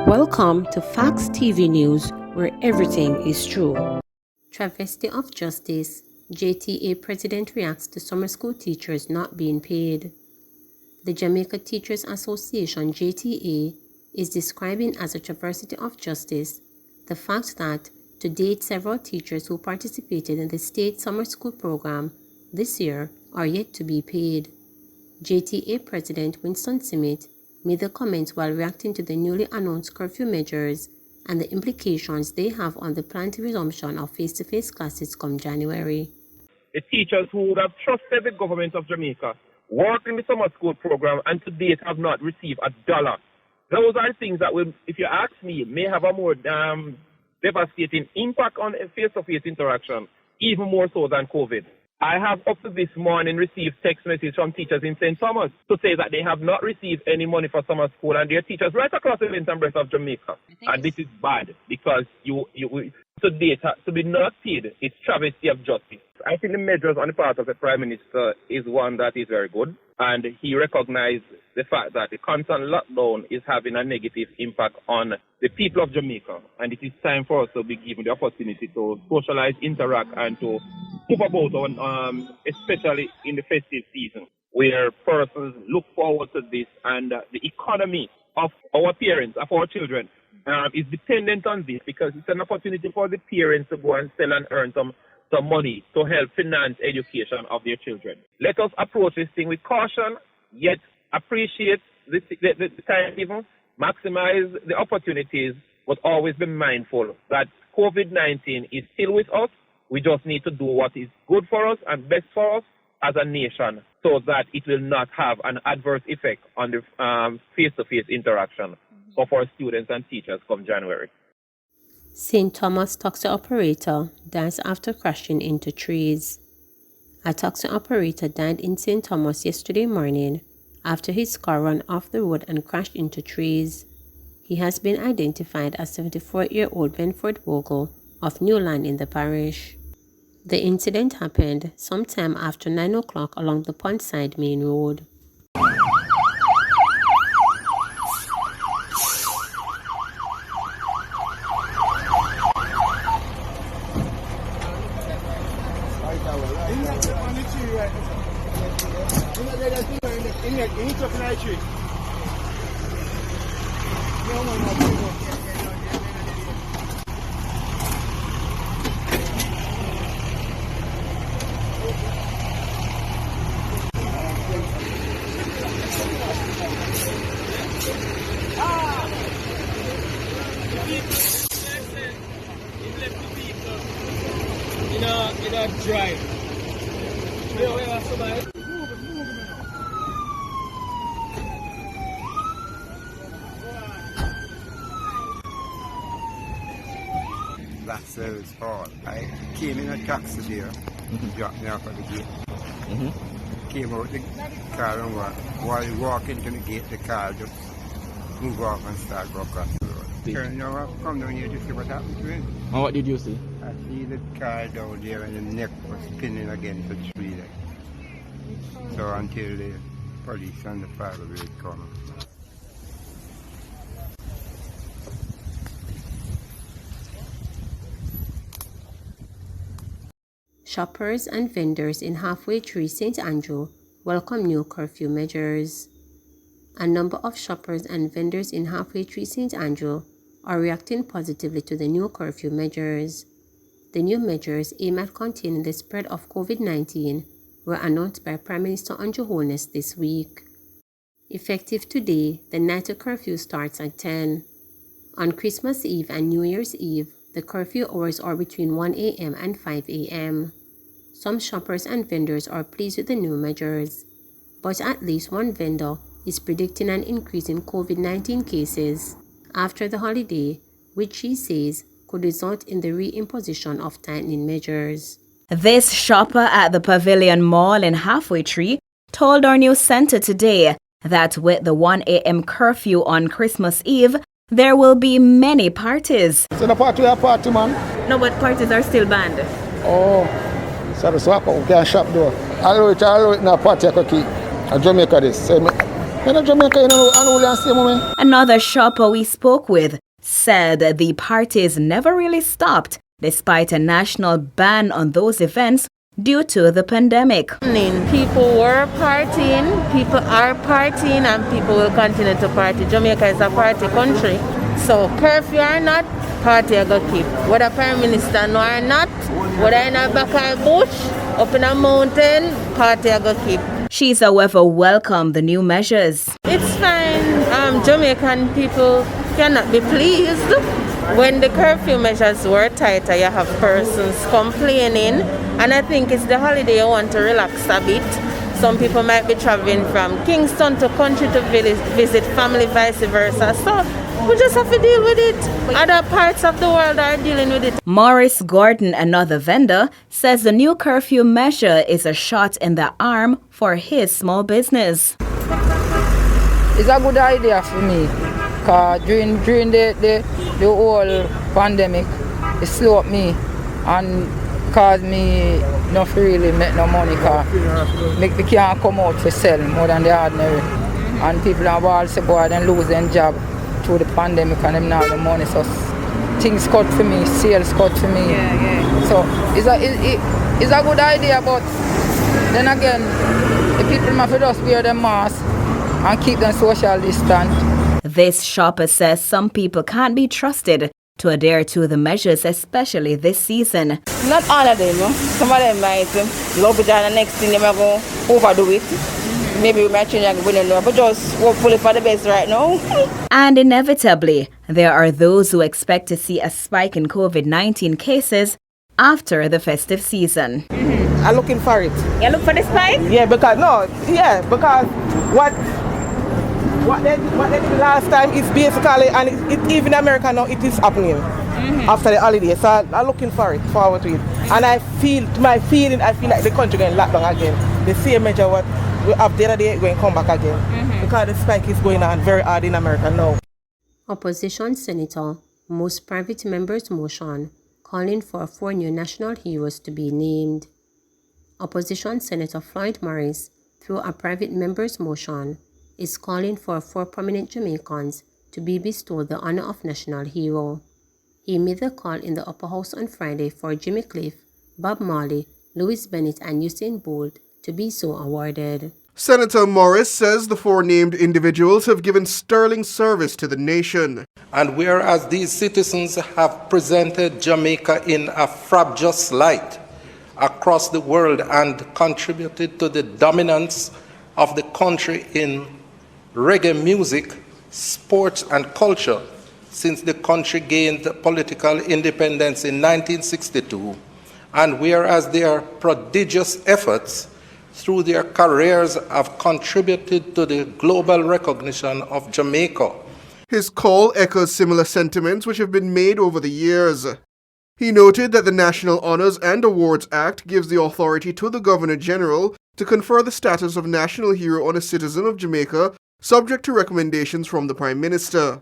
Welcome to Facts TV News, where everything is true. Travesty of justice. JTA president reacts to summer school teachers not being paid. The Jamaica Teachers Association, JTA, is describing as a travesty of justice the fact that to date several teachers who participated in the state summer school program this year are yet to be paid. JTA President Winston Simmet made the comments while reacting to the newly announced curfew measures and the implications they have on the planned resumption of face-to-face classes come January. The teachers who would have trusted the government of Jamaica, worked in the summer school program, and to date have not received $1. Those are things that will, if you ask me, may have a more devastating impact on face-to-face interaction, even more so than COVID. I have up to this morning received text messages from teachers in St. Thomas to say that they have not received any money for summer school, and their teachers right across the length and breadth of Jamaica. And this is bad because to date, to be not paid is travesty of justice. I think the measures on the part of the Prime Minister is one that is very good, and he recognized the fact that the constant lockdown is having a negative impact on the people of Jamaica, and it is time for us to be given the opportunity to socialize, interact, and to move about on, especially in the festive season, where persons look forward to this, and the economy of our parents, of our children, is dependent on this, because it's an opportunity for the parents to go and sell and earn some money to help finance education of their children. Let us approach this thing with caution, yet appreciate the time, maximize the opportunities, but always be mindful that COVID-19 is still with us. We just need to do what is good for us and best for us as a nation, so that it will not have an adverse effect on the face-to-face interaction of our students and teachers come January. St. Thomas taxi operator dies after crashing into trees. A taxi operator died in St. Thomas yesterday morning after his car ran off the road and crashed into trees. He has been identified as 74-year-old Benford Bogle of Newland in the parish. The incident happened sometime after 9 o'clock along the Pondside Main Road. Drive. That service hall. I came in a taxi there, dropped me off at the gate. Came out the car and while you walk into the gate, the car just move off and start go across the road. Turn now, come down here to see what happened to him. And what did you see? I see the car down there and the neck was spinning against the tree there. So until the police and the fire brigade come. Shoppers and vendors in Halfway Tree St. Andrew welcome new curfew measures. A number of shoppers and vendors in Halfway Tree St. Andrew are reacting positively to the new curfew measures. The new measures aim at containing the spread of COVID-19 were announced by Prime Minister Andrew Holness this week. Effective today, the night curfew starts at 10. On Christmas Eve and New Year's Eve, the curfew hours are between 1 a.m. and 5 a.m. Some shoppers and vendors are pleased with the new measures, but at least one vendor is predicting an increase in COVID-19 cases after the holiday, which she says could result in the reimposition of tightening measures. This shopper at the Pavilion Mall in Halfway Tree told our news center today that with the 1 a.m. curfew on Christmas Eve, there will be many parties. So the party are party, man? No, but parties are still banned. Oh, so the swap out can shop door. I'll wait in a party I could keep. I Jamaica this. So You know Jamaica, you know, unruly and same woman. Another shopper we spoke with said the parties never really stopped despite a national ban on those events due to the pandemic. People were partying, people are partying, and people will continue to party. Jamaica is a party country. So curfew or not, party I go keep. Whether Prime Minister no or not, whether in a back of bush, up in a mountain, party I go keep. She's however welcomed the new measures. It's fine. Jamaican people cannot be pleased. When the curfew measures were tighter, you have persons complaining, and I think it's the holiday you want to relax a bit. Some people might be traveling from Kingston to country to visit family, vice versa. So we just have to deal with it. Other parts of the world are dealing with it. Morris Gordon, another vendor, says the new curfew measure is a shot in the arm for his small business. It's a good idea for me, because during the whole pandemic, it slowed me and caused me not really make no money, because me can't come out to sell more than the ordinary. And people have all say, boy, they lose their job through the pandemic and them not have the money. So things cut for me, sales cut for me. So it's a good idea, but then again, the people have to just wear their mask and keep them social distance. This shopper says some people can't be trusted to adhere to the measures, especially this season. Not all of them, no? Some of them might love it, and the next thing they might go overdo it. Maybe we might change and we don't know, but just hopefully for the best right now. And inevitably, there are those who expect to see a spike in COVID-19 cases after the festive season. I'm looking for it. You look for the spike? Yeah, because what they did last time is basically, and it even in America now, it is happening after the holiday. So I'm looking forward to it. And I feel like the country going lock down again. The same measure what we have the other day going to come back again. Because the spike is going on very hard in America now. Opposition Senator moves private members' motion calling for 4 new national heroes to be named. Opposition Senator Floyd Morris, through a private member's motion, is calling for 4 prominent Jamaicans to be bestowed the honor of national hero. He made the call in the Upper House on Friday for Jimmy Cliff, Bob Marley, Louis Bennett, and Usain Bolt to be so awarded. Senator Morris says the 4 named individuals have given sterling service to the nation. And whereas these citizens have presented Jamaica in a frabjous light across the world and contributed to the dominance of the country in reggae music, sports, and culture since the country gained political independence in 1962, and whereas their prodigious efforts through their careers have contributed to the global recognition of Jamaica. His call echoes similar sentiments which have been made over the years. He noted that the National Honours and Awards Act gives the authority to the Governor-General to confer the status of national hero on a citizen of Jamaica, subject to recommendations from the Prime Minister.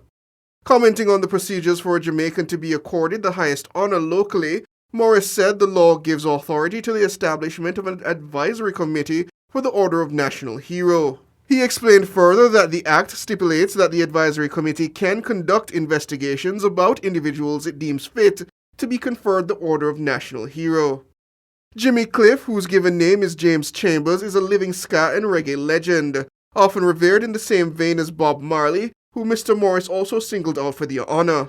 Commenting on the procedures for a Jamaican to be accorded the highest honour locally, Morris said the law gives authority to the establishment of an advisory committee for the Order of National Hero. He explained further that the Act stipulates that the advisory committee can conduct investigations about individuals it deems fit to be conferred the Order of National Hero. Jimmy Cliff, whose given name is James Chambers, is a living ska and reggae legend, often revered in the same vein as Bob Marley, who Mr. Morris also singled out for the honour.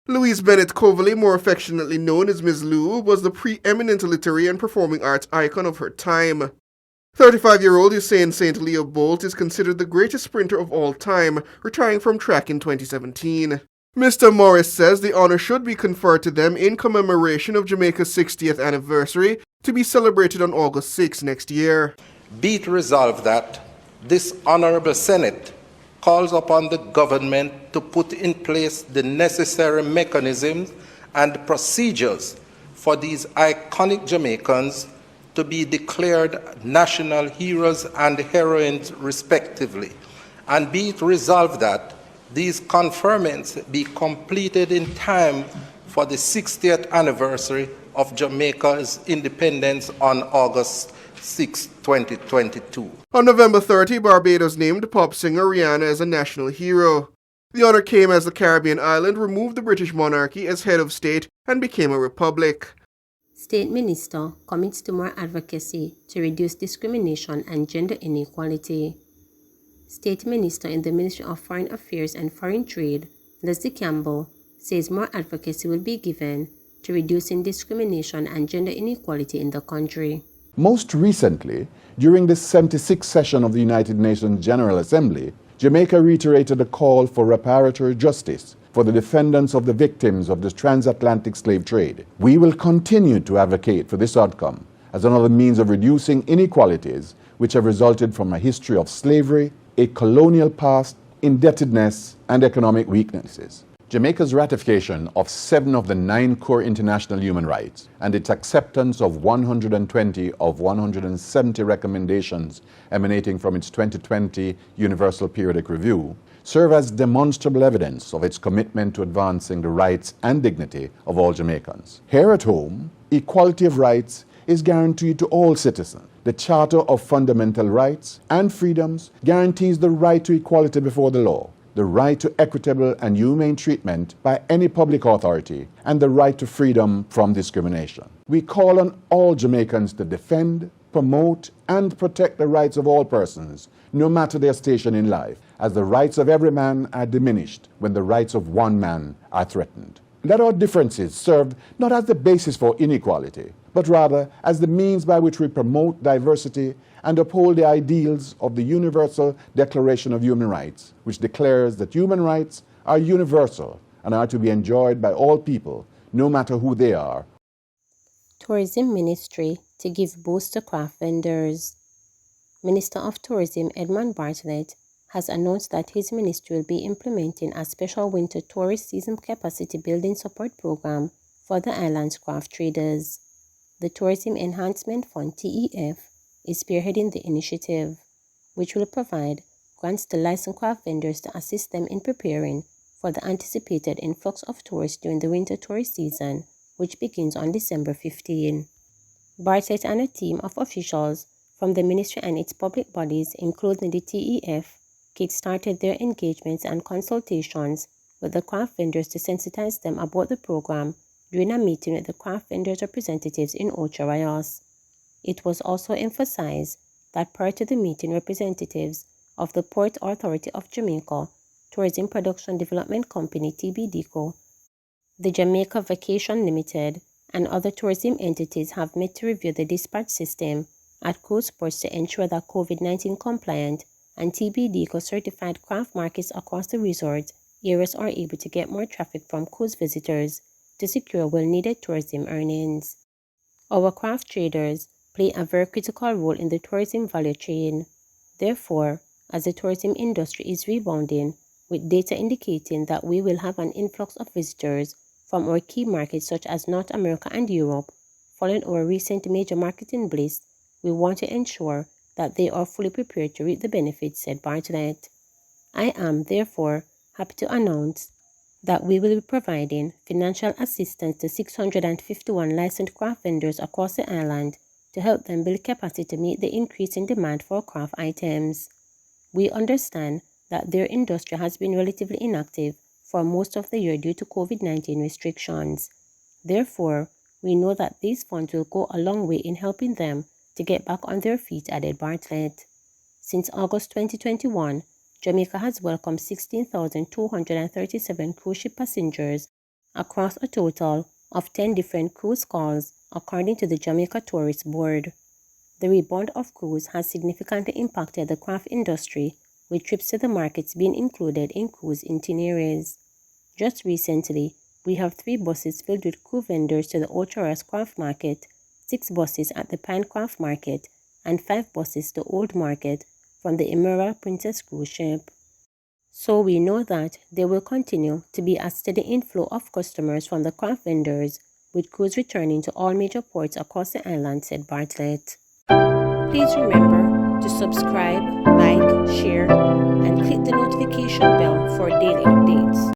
Louise Bennett Coverley, more affectionately known as Ms. Lou, was the preeminent literary and performing arts icon of her time. 35-year-old Usain St. Leo Bolt is considered the greatest sprinter of all time, retiring from track in 2017. Mr. Morris says the honour should be conferred to them in commemoration of Jamaica's 60th anniversary, to be celebrated on August 6 next year. Be it resolved that this Honourable Senate calls upon the government to put in place the necessary mechanisms and procedures for these iconic Jamaicans to be declared national heroes and heroines respectively. And be it resolved that these conferments be completed in time for the 60th anniversary of Jamaica's independence on August 6, 2022. On November 30, Barbados named pop singer Rihanna as a national hero. The honor came as the Caribbean island removed the British monarchy as head of state and became a republic. State Minister commits to more advocacy to reduce discrimination and gender inequality. State Minister in the Ministry of Foreign Affairs and Foreign Trade, Leslie Campbell, says more advocacy will be given to reducing discrimination and gender inequality in the country. Most recently, during the 76th session of the United Nations General Assembly, Jamaica reiterated a call for reparatory justice for the defendants of the victims of the transatlantic slave trade. We will continue to advocate for this outcome as another means of reducing inequalities which have resulted from a history of slavery, a colonial past, indebtedness, and economic weaknesses. Jamaica's ratification of 7 of the 9 core international human rights and its acceptance of 120 of 170 recommendations emanating from its 2020 Universal Periodic Review serve as demonstrable evidence of its commitment to advancing the rights and dignity of all Jamaicans. Here at home, equality of rights is guaranteed to all citizens. The Charter of Fundamental Rights and Freedoms guarantees the right to equality before the law, the right to equitable and humane treatment by any public authority, and the right to freedom from discrimination. We call on all Jamaicans to defend, promote, and protect the rights of all persons, no matter their station in life, as the rights of every man are diminished when the rights of one man are threatened. Let our differences serve not as the basis for inequality, but rather as the means by which we promote diversity and uphold the ideals of the Universal Declaration of Human Rights, which declares that human rights are universal and are to be enjoyed by all people, no matter who they are. Tourism Ministry to give boost to craft vendors. Minister of Tourism Edmund Bartlett has announced that his ministry will be implementing a special winter tourist season capacity building support program for the island's craft traders. The Tourism Enhancement Fund (TEF) is spearheading the initiative, which will provide grants to licensed craft vendors to assist them in preparing for the anticipated influx of tourists during the winter tourist season, which begins on December 15. Bartlett and a team of officials from the ministry and its public bodies, including the TEF, kick-started their engagements and consultations with the craft vendors to sensitize them about the program during a meeting with the craft vendors representatives in Ocho Rios. It was also emphasized that prior to the meeting, representatives of the Port Authority of Jamaica, Tourism Production Development Company (TBDCO), the Jamaica Vacation Limited, and other tourism entities have met to review the dispatch system at cruise ports to ensure that COVID-19 compliant and TBDCO certified craft markets across the resort areas are able to get more traffic from cruise visitors to secure well-needed tourism earnings. Our craft traders play a very critical role in the tourism value chain. Therefore, as the tourism industry is rebounding, with data indicating that we will have an influx of visitors from our key markets such as North America and Europe, following our recent major marketing blitz, we want to ensure that they are fully prepared to reap the benefits, said Bartlett. I am, therefore, happy to announce that we will be providing financial assistance to 651 licensed craft vendors across the island to help them build capacity to meet the increase in demand for craft items. We understand that their industry has been relatively inactive for most of the year due to COVID-19 restrictions. Therefore, we know that these funds will go a long way in helping them to get back on their feet, added Bartlett. Since August 2021, Jamaica has welcomed 16,237 cruise ship passengers across a total of 10 different cruise calls, according to the Jamaica Tourist Board. The rebound of cruise has significantly impacted the craft industry, with trips to the markets being included in cruise itineraries. Just recently, we have 3 buses filled with crew vendors to the Ocho Rios Craft Market, 6 buses at the Pine Craft Market, and 5 buses to Old Market from the Emerald Princess cruise ship. So we know that there will continue to be a steady inflow of customers from the craft vendors, with crews returning to all major ports across the island, said Bartlett. Please remember to subscribe, like, share, and click the notification bell for daily updates.